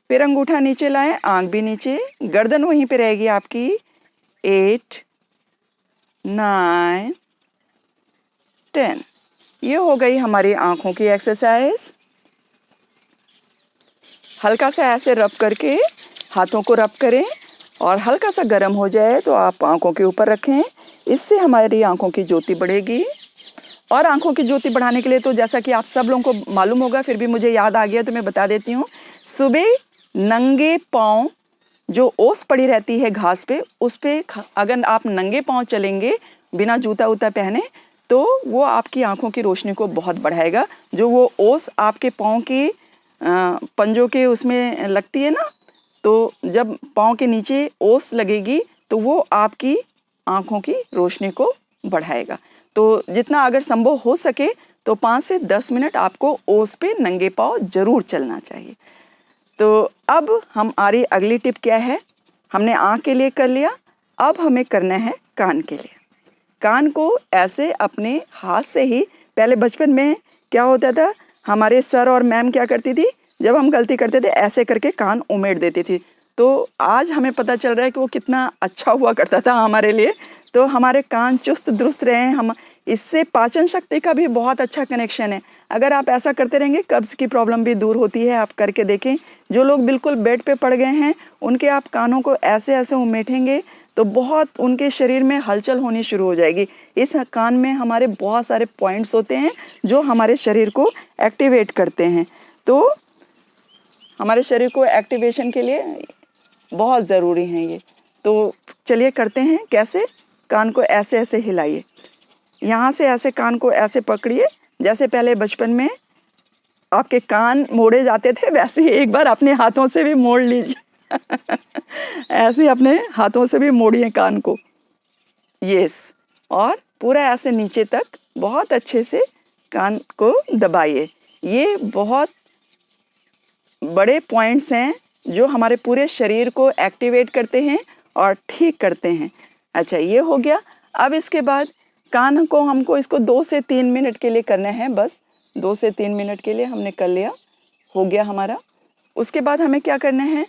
Speaker 1: फिर अंगूठा नीचे लाएं, आँख भी नीचे, गर्दन वहीं पे रहेगी आपकी। 8, 9, 10। ये हो गई हमारी आँखों की एक्सरसाइज। हल्का सा ऐसे रब करके हाथों को रब करें और हल्का सा गर्म हो जाए तो आप आँखों के ऊपर रखें, इससे हमारी आँखों की ज्योति बढ़ेगी और आंखों की ज्योति बढ़ाने के लिए तो जैसा कि आप सब लोगों को मालूम होगा, फिर भी मुझे याद आ गया तो मैं बता देती हूँ। सुबह नंगे पाँव जो ओस पड़ी रहती है घास पे, उस पे अगर आप नंगे पाँव चलेंगे बिना जूता उता पहने तो वो आपकी आंखों की रोशनी को बहुत बढ़ाएगा। जो वो ओस आपके पाँव के पंजों के उसमें लगती है ना, तो जब पाँव के नीचे ओस लगेगी तो वो आपकी आंखों की रोशनी को बढ़ाएगा। तो जितना अगर संभव हो सके तो 5 से 10 मिनट आपको ओस पे नंगे पाँव जरूर चलना चाहिए। तो अब हमारी अगली टिप क्या है, हमने आँख के लिए कर लिया, अब हमें करना है कान के लिए। कान को ऐसे अपने हाथ से ही, पहले बचपन में क्या होता था, हमारे सर और मैम क्या करती थी, जब हम गलती करते थे ऐसे करके कान उमेड़ देती थी। तो आज हमें पता चल रहा है कि वो कितना अच्छा हुआ करता था हमारे लिए। तो हमारे कान चुस्त दुरुस्त रहे, हम इससे पाचन शक्ति का भी बहुत अच्छा कनेक्शन है। अगर आप ऐसा करते रहेंगे कब्ज़ की प्रॉब्लम भी दूर होती है, आप करके देखें। जो लोग बिल्कुल बेड पे पड़ गए हैं उनके आप कानों को ऐसे ऐसे उमेटेंगे तो बहुत उनके शरीर में हलचल होनी शुरू हो जाएगी। इस कान में हमारे बहुत सारे पॉइंट्स होते हैं जो हमारे शरीर को एक्टिवेट करते हैं। तो हमारे शरीर को एक्टिवेशन के लिए बहुत ज़रूरी हैं ये। तो चलिए करते हैं कैसे। कान को ऐसे ऐसे हिलाइए, यहाँ से ऐसे कान को ऐसे पकड़िए जैसे पहले बचपन में आपके कान मोड़े जाते थे, वैसे ही एक बार अपने हाथों से भी मोड़ लीजिए। ऐसे ही अपने हाथों से भी मोड़िए कान को, यस। और पूरा ऐसे नीचे तक बहुत अच्छे से कान को दबाइए। ये बहुत बड़े पॉइंट्स हैं जो हमारे पूरे शरीर को एक्टिवेट करते हैं और ठीक करते हैं। अच्छा, ये हो गया। अब इसके बाद कान को हमको इसको 2 से 3 मिनट के लिए करना है, बस 2 से 3 मिनट के लिए हमने कर लिया, हो गया हमारा। उसके बाद हमें क्या करना है,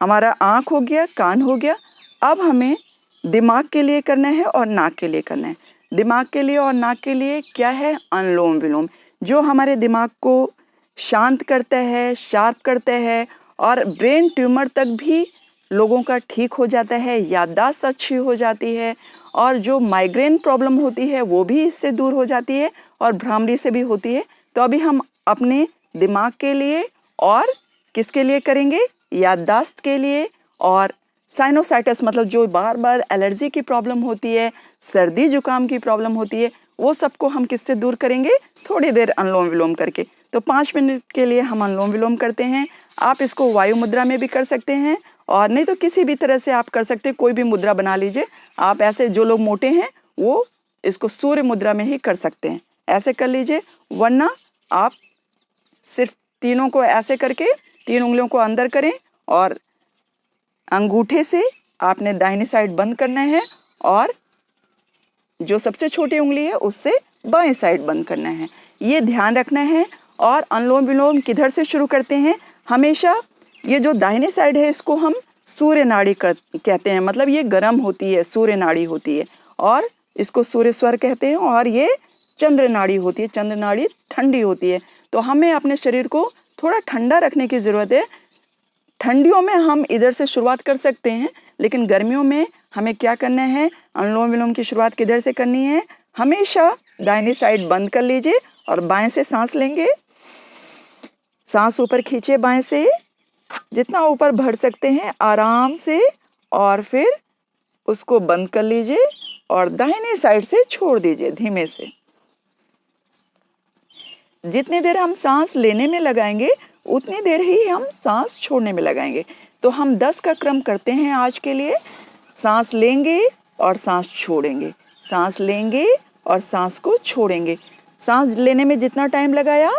Speaker 1: हमारा आँख हो गया, कान हो गया। अब हमें दिमाग के लिए करना है और नाक के लिए करना है। दिमाग के लिए और नाक के लिए क्या है, अनुलोम विलोम, जो हमारे दिमाग को शांत करता है, शार्प करता है और ब्रेन ट्यूमर तक भी लोगों का ठीक हो जाता है, याददाश्त अच्छी हो जाती है और जो माइग्रेन प्रॉब्लम होती है वो भी इससे दूर हो जाती है और भ्रामरी से भी होती है। तो अभी हम अपने दिमाग के लिए और किसके लिए करेंगे, याददाश्त के लिए और साइनोसाइटिस मतलब जो बार बार एलर्जी की प्रॉब्लम होती है, सर्दी जुकाम की प्रॉब्लम होती है, वो सबको हम किससे दूर करेंगे, थोड़ी देर अनुलोम विलोम करके। तो 5 मिनट के लिए हम अनुलोम विलोम करते हैं। आप इसको वायु मुद्रा में भी कर सकते हैं और नहीं तो किसी भी तरह से आप कर सकते हैं, कोई भी मुद्रा बना लीजिए। आप ऐसे, जो लोग मोटे हैं वो इसको सूर्य मुद्रा में ही कर सकते हैं, ऐसे कर लीजिए। वरना आप सिर्फ तीनों को ऐसे करके 3 उंगलियों को अंदर करें और अंगूठे से आपने दाहिनी साइड बंद करना है और जो सबसे छोटी उंगली है उससे बाएं साइड बंद करना है, ये ध्यान रखना है। और अनुलोम विलोम किधर से शुरू करते हैं, हमेशा ये जो दाहिनी साइड है इसको हम सूर्य नाड़ी कहते हैं, मतलब ये गर्म होती है, सूर्य नाड़ी होती है और इसको सूर्य स्वर कहते हैं। और ये चंद्र नाड़ी होती है, चंद्र नाड़ी ठंडी होती है। तो हमें अपने शरीर को थोड़ा ठंडा रखने की ज़रूरत है। ठंडियों में हम इधर से शुरुआत कर सकते हैं, लेकिन गर्मियों में हमें क्या करना है, अनुलोम विलोम की शुरुआत किधर से करनी है, हमेशा दाहिनी साइड बंद कर लीजिए और बाएं से सांस लेंगे। सांस ऊपर खींचे बाएं से, जितना ऊपर भर सकते हैं आराम से, और फिर उसको बंद कर लीजिए और दाहिनी साइड से छोड़ दीजिए धीमे से। जितनी देर हम सांस लेने में लगाएंगे उतनी देर ही हम सांस छोड़ने में लगाएंगे। तो हम 10 का क्रम करते हैं आज के लिए। सांस लेंगे और सांस छोड़ेंगे, सांस लेंगे और सांस को छोड़ेंगे। सांस लेने में जितना टाइम लगाया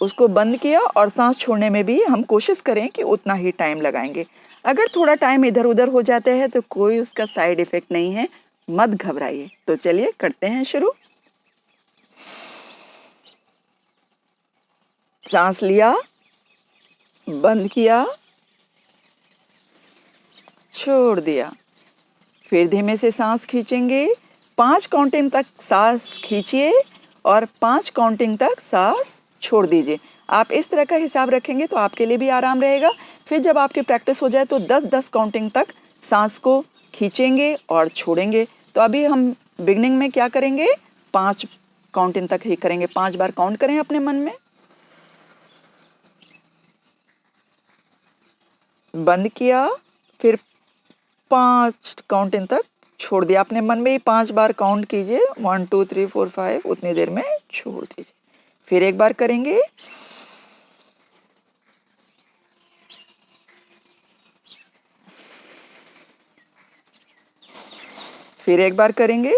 Speaker 1: उसको बंद किया और सांस छोड़ने में भी हम कोशिश करें कि उतना ही टाइम लगाएंगे। अगर थोड़ा टाइम इधर उधर हो जाता है तो कोई उसका साइड इफ़ेक्ट नहीं है, मत घबराइए। तो चलिए करते हैं शुरू। सांस लिया, बंद किया, छोड़ दिया, फिर धीमे से सांस खींचेंगे। 5 काउंटिंग तक सांस खींचिए और 5 काउंटिंग तक सांस छोड़ दीजिए। आप इस तरह का हिसाब रखेंगे तो आपके लिए भी आराम रहेगा। फिर जब आपकी प्रैक्टिस हो जाए तो 10-10 काउंटिंग तक सांस को खींचेंगे और छोड़ेंगे। तो अभी हम बिगनिंग में क्या करेंगे, 5 काउंट इन तक ही करेंगे। 5 बार काउंट करें अपने मन में, बंद किया, फिर 5 काउंट इन तक छोड़ दिया। अपने मन में ही 5 बार काउंट कीजिए, 1 2 3 4 5, उतनी देर में छोड़ दीजिए। फिर एक बार करेंगे, फिर एक बार करेंगे,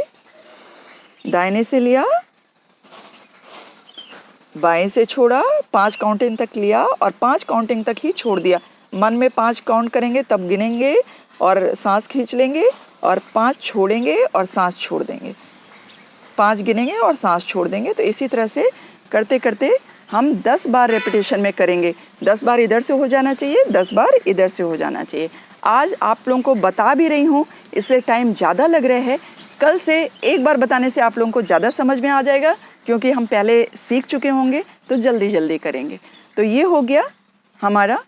Speaker 1: दाहिने से लिया, बाएं से छोड़ा, 5 काउंटिंग तक लिया और 5 काउंटिंग तक ही छोड़ दिया। मन में 5 काउंट करेंगे, तब गिनेंगे और सांस खींच लेंगे और 5 छोड़ेंगे और सांस छोड़ देंगे। 5 गिनेंगे और सांस छोड़ देंगे। तो इसी तरह से करते करते हम 10 बार रेपिटेशन में करेंगे। 10 बार इधर से हो जाना चाहिए, 10 बार इधर से हो जाना चाहिए। आज आप लोगों को बता भी रही हूँ, इससे टाइम ज़्यादा लग रहा है। कल से एक बार बताने से आप लोगों को ज़्यादा समझ में आ जाएगा, क्योंकि हम पहले सीख चुके होंगे, तो जल्दी जल्दी करेंगे। तो ये हो गया हमारा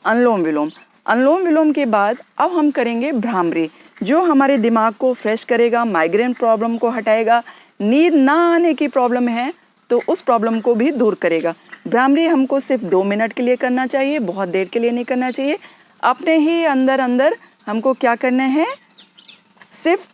Speaker 1: अनुलोम विलोम। अनुलोम विलोम के बाद अब हम करेंगे भ्रामरी, जो हमारे दिमाग को फ्रेश करेगा, माइग्रेन प्रॉब्लम को हटाएगा, नींद ना आने की प्रॉब्लम है तो उस प्रॉब्लम को भी दूर करेगा। भ्रामरी हमको सिर्फ 2 मिनट के लिए करना चाहिए, बहुत देर के लिए नहीं करना चाहिए। अपने ही अंदर अंदर हमको क्या करना है, सिर्फ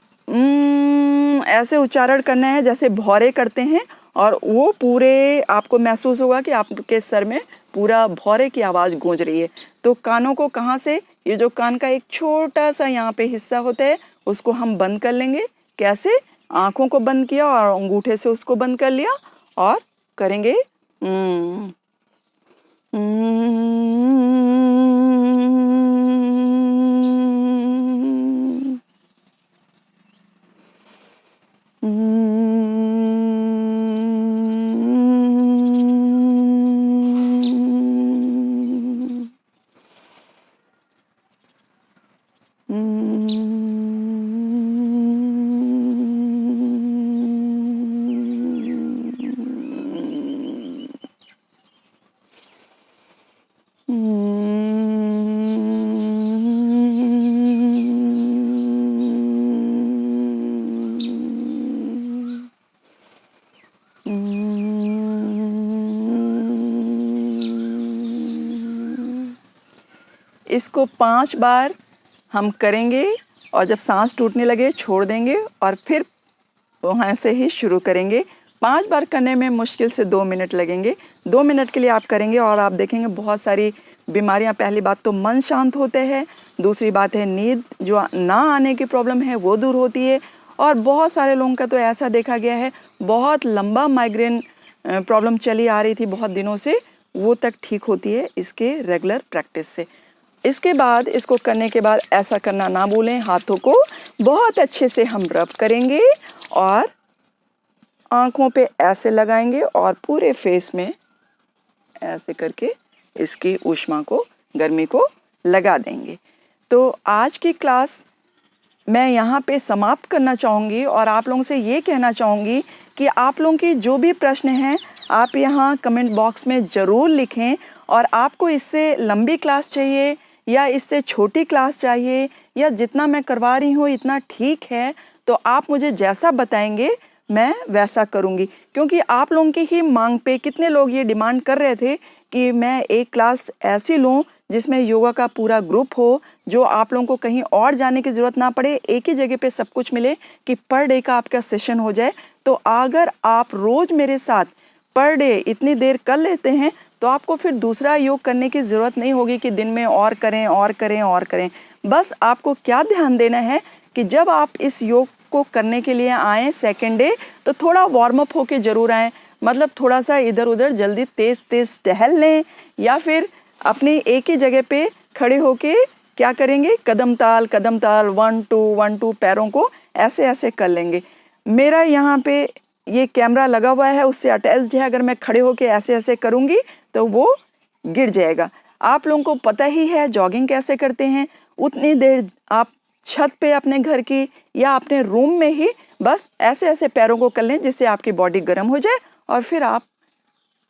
Speaker 1: ऐसे उच्चारण करना है जैसे भौरे करते हैं, और वो पूरे आपको महसूस होगा कि आपके सर में पूरा भौरे की आवाज़ गूंज रही है। तो कानों को कहाँ से, ये जो कान का एक छोटा सा यहाँ पे हिस्सा होता है, उसको हम बंद कर लेंगे। कैसे? आँखों को बंद किया और अंगूठे से उसको बंद कर लिया और करेंगे इसको 5 बार हम करेंगे और जब सांस टूटने लगे छोड़ देंगे और फिर वहाँ से ही शुरू करेंगे। 5 बार करने में मुश्किल से 2 मिनट लगेंगे। 2 मिनट के लिए आप करेंगे और आप देखेंगे बहुत सारी बीमारियाँ, पहली बात तो मन शांत होते हैं, दूसरी बात है नींद जो ना आने की प्रॉब्लम है वो दूर होती है, और बहुत सारे लोगों का तो ऐसा देखा गया है बहुत लंबा माइग्रेन प्रॉब्लम चली आ रही थी बहुत दिनों से, वो तक ठीक होती है इसके रेगुलर प्रैक्टिस से। इसके बाद इसको करने के बाद ऐसा करना ना भूलें, हाथों को बहुत अच्छे से हम रब करेंगे और आँखों पे ऐसे लगाएंगे और पूरे फेस में ऐसे करके इसकी ऊष्मा को, गर्मी को लगा देंगे। तो आज की क्लास मैं यहाँ पे समाप्त करना चाहूँगी और आप लोगों से ये कहना चाहूँगी कि आप लोगों की जो भी प्रश्न हैं आप यहाँ कमेंट बॉक्स में ज़रूर लिखें, और आपको इससे लंबी क्लास चाहिए या इससे छोटी क्लास चाहिए या जितना मैं करवा रही हूँ इतना ठीक है, तो आप मुझे जैसा बताएंगे मैं वैसा करूँगी। क्योंकि आप लोगों की ही मांग पे कितने लोग ये डिमांड कर रहे थे कि मैं एक क्लास ऐसी लूँ जिसमें योगा का पूरा ग्रुप हो, जो आप लोगों को कहीं और जाने की ज़रूरत ना पड़े, एक ही जगह पे सब कुछ मिले, कि पर डे का आपका सेशन हो जाए। तो अगर आप रोज़ मेरे साथ पर डे इतनी देर कर लेते हैं तो आपको फिर दूसरा योग करने की ज़रूरत नहीं होगी कि दिन में और करें और करें और करें। बस आपको क्या ध्यान देना है कि जब आप इस योग को करने के लिए आएँ सेकेंड डे, तो थोड़ा वार्म अप होके ज़रूर आएँ। मतलब थोड़ा सा इधर उधर जल्दी तेज़ तेज़ टहल लें, या फिर अपनी एक ही जगह पे खड़े होके क्या करेंगे, कदम ताल 1 2 1 2 पैरों को ऐसे ऐसे कर लेंगे। मेरा यहाँ पे ये कैमरा लगा हुआ है, उससे अटैच्ड है, अगर मैं खड़े होके ऐसे ऐसे करूँगी तो वो गिर जाएगा। आप लोगों को पता ही है जॉगिंग कैसे करते हैं, उतनी देर आप छत पे अपने घर की या अपने रूम में ही बस ऐसे ऐसे पैरों को कर लें जिससे आपकी बॉडी गर्म हो जाए, और फिर आप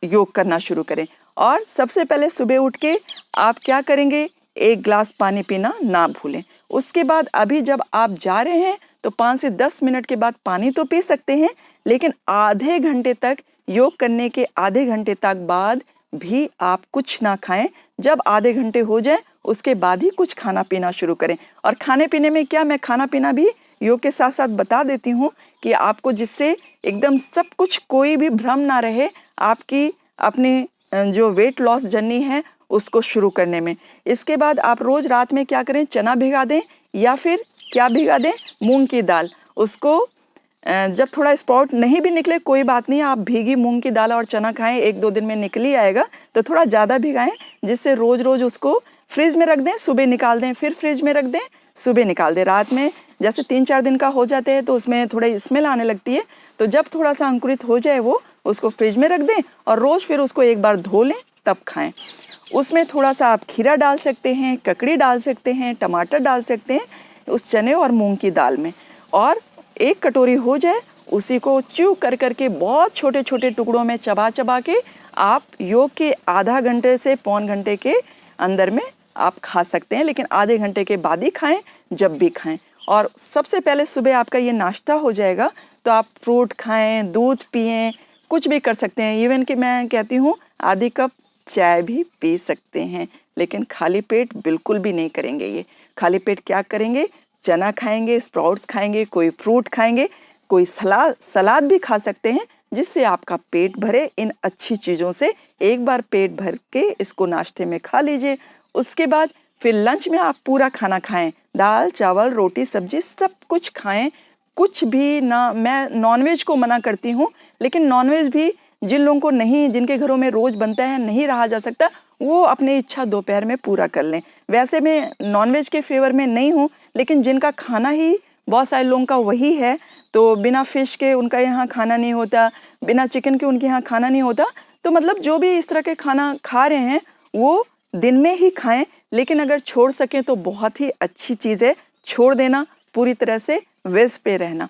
Speaker 1: योग करना शुरू करें। और सबसे पहले सुबह उठ के आप क्या करेंगे, 1 गिलास पानी पीना ना भूलें। उसके बाद अभी जब आप जा रहे हैं तो 5 से 10 मिनट के बाद पानी तो पी सकते हैं, लेकिन आधे घंटे तक, योग करने के आधे घंटे तक बाद भी आप कुछ ना खाएं। जब आधे घंटे हो जाए उसके बाद ही कुछ खाना पीना शुरू करें। और खाने पीने में क्या, मैं खाना पीना भी योग के साथ साथ बता देती हूँ कि आपको, जिससे एकदम सब कुछ कोई भी भ्रम ना रहे आपकी अपनी जो वेट लॉस जर्नी है उसको शुरू करने में। इसके बाद आप रोज रात में क्या करें, चना भिगा दें या फिर क्या भिगा दें, मूंग की दाल। उसको जब थोड़ा स्पॉट नहीं भी निकले कोई बात नहीं, आप भीगी मूंग की दाल और चना खाएं, 1-2 दिन में निकल ही आएगा। तो थोड़ा ज़्यादा भिगाएं, जिससे रोज रोज उसको फ्रिज में रख दें, सुबह निकाल दें, फिर फ्रिज में रख दें, सुबह निकाल दें। रात में जैसे 3-4 दिन का हो जाते हैं तो उसमें थोड़ी स्मेल आने लगती है, तो जब थोड़ा सा अंकुरित हो जाए वो, उसको फ्रिज में रख दें और रोज़ फिर उसको एक बार धो लें, तब खाएं। उसमें थोड़ा सा आप खीरा डाल सकते हैं, ककड़ी डाल सकते हैं, टमाटर डाल सकते हैं उस चने और मूंग की दाल में। और 1 कटोरी हो जाए उसी को च्यू कर करके बहुत छोटे छोटे टुकड़ों में चबा चबा के आप योग के आधा घंटे से पौन घंटे के अंदर में आप खा सकते हैं, लेकिन आधे घंटे के बाद ही खाएं, जब भी खाएं। और सबसे पहले सुबह आपका ये नाश्ता हो जाएगा, तो आप फ्रूट खाएं, दूध पिएं, कुछ भी कर सकते हैं। इवन कि मैं कहती हूँ आधी कप चाय भी पी सकते हैं, लेकिन खाली पेट बिल्कुल भी नहीं करेंगे। ये खाली पेट क्या करेंगे, चना खाएंगे, स्प्राउट्स खाएंगे, कोई फ्रूट खाएंगे, कोई सलाद भी खा सकते हैं, जिससे आपका पेट भरे इन अच्छी चीज़ों से। एक बार पेट भर के इसको नाश्ते में खा लीजिए, उसके बाद फिर लंच में आप पूरा खाना खाएं, दाल चावल रोटी सब्जी सब कुछ खाएं, कुछ भी ना। मैं नॉनवेज को मना करती हूँ, लेकिन नॉनवेज भी जिन लोगों को नहीं, जिनके घरों में रोज़ बनता है, नहीं रहा जा सकता, वो अपनी इच्छा दोपहर में पूरा कर लें। वैसे मैं नॉनवेज के फेवर में नहीं हूँ, लेकिन जिनका खाना ही बहुत सारे लोगों का वही है, तो बिना फिश के उनका यहाँ खाना नहीं होता, बिना चिकन के उनके यहाँ खाना नहीं होता, तो मतलब जो भी इस तरह के खाना खा रहे हैं वो दिन में ही खाएं। लेकिन अगर छोड़ सकें तो बहुत ही अच्छी चीज़ है, छोड़ देना, पूरी तरह से वेज पे रहना।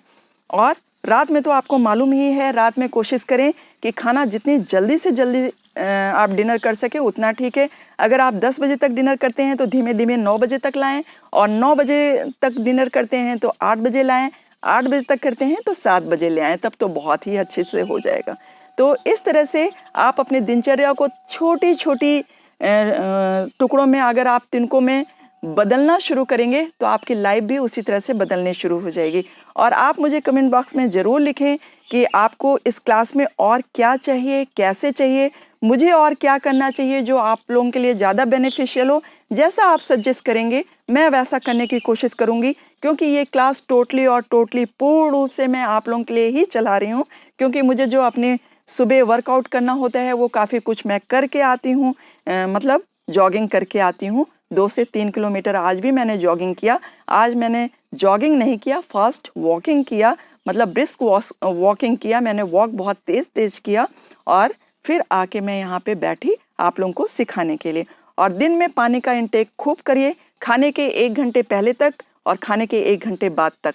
Speaker 1: और रात में तो आपको मालूम ही है, रात में कोशिश करें कि खाना जितनी जल्दी से जल्दी आप डिनर कर सके उतना ठीक है। अगर आप 10 बजे तक डिनर करते हैं तो धीमे धीमे 9 बजे तक लाएं, और 9 बजे तक डिनर करते हैं तो 8 बजे लाएं, 8 बजे तक करते हैं तो 7 बजे ले आएँ, तब तो बहुत ही अच्छे से हो जाएगा। तो इस तरह से आप अपनी दिनचर्या को छोटी छोटी टुकड़ों में, अगर आप तिनकों में बदलना शुरू करेंगे तो आपकी लाइफ भी उसी तरह से बदलने शुरू हो जाएगी। और आप मुझे कमेंट बॉक्स में ज़रूर लिखें कि आपको इस क्लास में और क्या चाहिए, कैसे चाहिए, मुझे और क्या करना चाहिए जो आप लोगों के लिए ज़्यादा बेनिफिशियल हो। जैसा आप सजेस्ट करेंगे मैं वैसा करने की कोशिश करूँगी, क्योंकि ये क्लास टोटली पूर्ण रूप से मैं आप लोगों के लिए ही चला रही हूँ, क्योंकि मुझे जो अपने सुबह वर्कआउट करना होता है वो काफ़ी कुछ मैं करके आती हूँ, मतलब जॉगिंग करके आती हूँ। 2 से 3 किलोमीटर आज भी मैंने जॉगिंग किया। आज मैंने जॉगिंग नहीं किया, फास्ट वॉकिंग किया, मतलब ब्रिस्क वॉकिंग किया। मैंने वॉक बहुत तेज़ किया और फिर आके मैं यहाँ पे बैठी आप लोगों को सिखाने के लिए। और दिन में पानी का इंटेक खूब करिए, खाने के 1 घंटे पहले तक और खाने के 1 घंटे बाद तक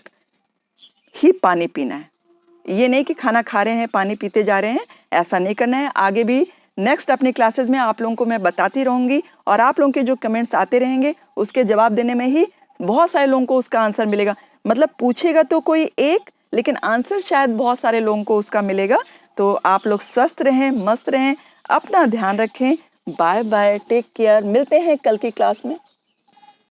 Speaker 1: ही पानी पीना है। ये नहीं कि खाना खा रहे हैं पानी पीते जा रहे हैं, ऐसा नहीं करना है। आगे भी नेक्स्ट अपनी क्लासेस में आप लोगों को मैं बताती रहूँगी, और आप लोगों के जो कमेंट्स आते रहेंगे उसके जवाब देने में ही बहुत सारे लोगों को उसका आंसर मिलेगा। मतलब पूछेगा तो कोई एक, लेकिन आंसर शायद बहुत सारे लोगों को उसका मिलेगा। तो आप लोग स्वस्थ रहें, मस्त रहें, अपना ध्यान रखें। बाय बाय, टेक केयर, मिलते हैं कल की क्लास में।